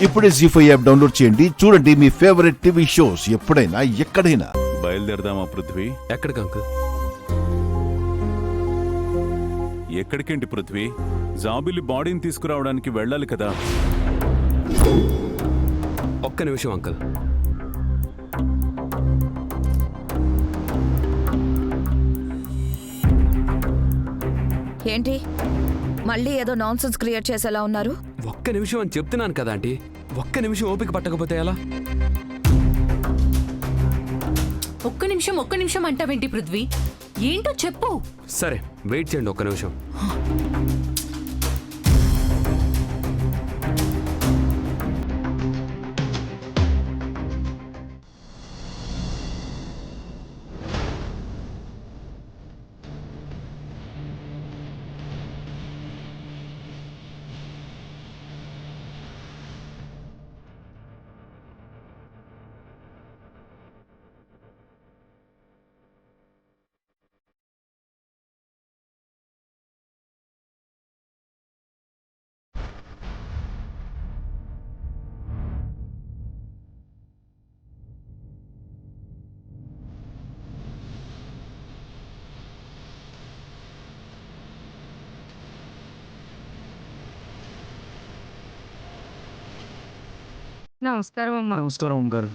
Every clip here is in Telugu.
ఇప్పుడే జీ5 యాప్ డౌన్లోడ్ చేయండి. చూడండి మీ ఫేవరెట్ టీవీ షోస్ ఎప్పుడైనా ఎక్కడైనా. బయలుదేరదామా పృథ్వీ? ఎక్కడికి అంకుల్? ఎక్కడికేంటి పృథ్వీ? జాబిలి బాడీని తీసుకురావడానికి వెళ్ళాలి కదా. ఒక్క నిమిషం అంకుల్. ఏంటి మళ్ళీ ఏదో నాన్సెన్స్ క్రియేట్ చేసేలా ఉన్నారు? ఒక్క నిమిషం అని చెప్తున్నాను కదా ఆంటీ. ఒక్క నిమిషం ఓపిక పట్టకపోతే ఎలా? ఒక్క నిమిషం అంటావేంటి పృథ్వీ? ఏంటో చెప్పు. సరే వెయిట్ చేయండి ఒక్క నిమిషం. నమస్కారం అమ్మా. నమస్కారం గారు.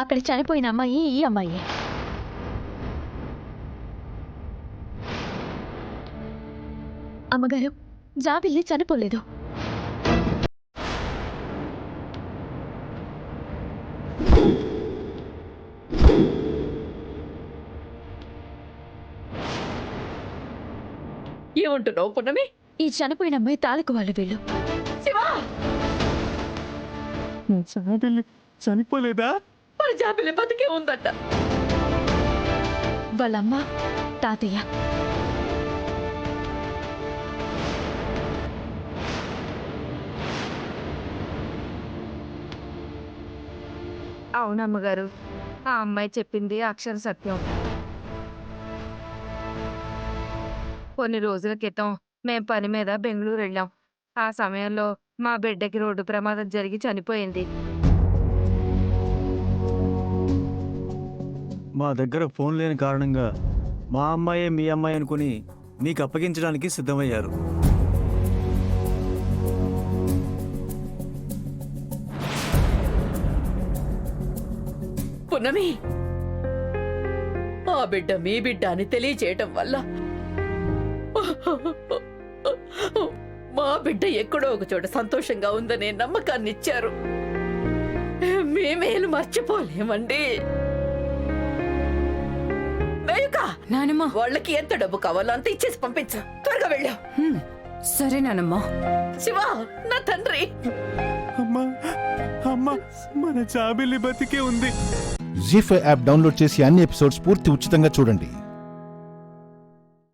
అక్కడ చనిపోయిన అమ్మాయి ఈ అమ్మాయి. అమ్మగారు, జాబిల్లి చనిపోలేదు. ఏమంటున్నావు పున్నమి? ఈ చనిపోయిన అమ్మాయి తాలూకు వాళ్ళు వీళ్ళు. చనిపోలేదా? మన జాబిలి బతికే ఉందట. వాళ్ళమ్మ, తాతయ్య. అవునమ్మగారు, ఆ అమ్మాయి చెప్పింది అక్షర సత్యం. కొన్ని రోజుల క్రితం మేం పని మీద బెంగళూరు వెళ్ళాం. ఆ సమయంలో మా బిడ్డకి రోడ్డు ప్రమాదం జరిగి చనిపోయింది. మా దగ్గర ఫోన్ లేని కారణంగా మా అమ్మాయే మీ అమ్మాయి అనుకుని నీకు అప్పగించడానికి సిద్ధమయ్యారు. పున్నమి, ఆ బిడ్డ మీ బిడ్డ అని తెలియచేయటం వల్ల మా బిడ్డ ఎక్కడో ఒక చోట సంతోషంగా ఉందనే నమ్మకాన్ని ఇచ్చారు. మేమేలు మర్చిపోలేమండి. నానమ్మ, వాళ్ళకి ఎంత డబ్బు కావాలో అంత ఇచ్చేసి పంపించు. త్వరగా వెళ్ళాం. సరే నానమ్మ. శివ, నా తండ్రి. అమ్మా, అమ్మా, మన జాబిల్లి బతికే ఉంది. జీ5 యాప్ డౌన్లోడ్ చేసి అన్ని ఎపిసోడ్స్ పూర్తి ఉచితంగా చూడండి.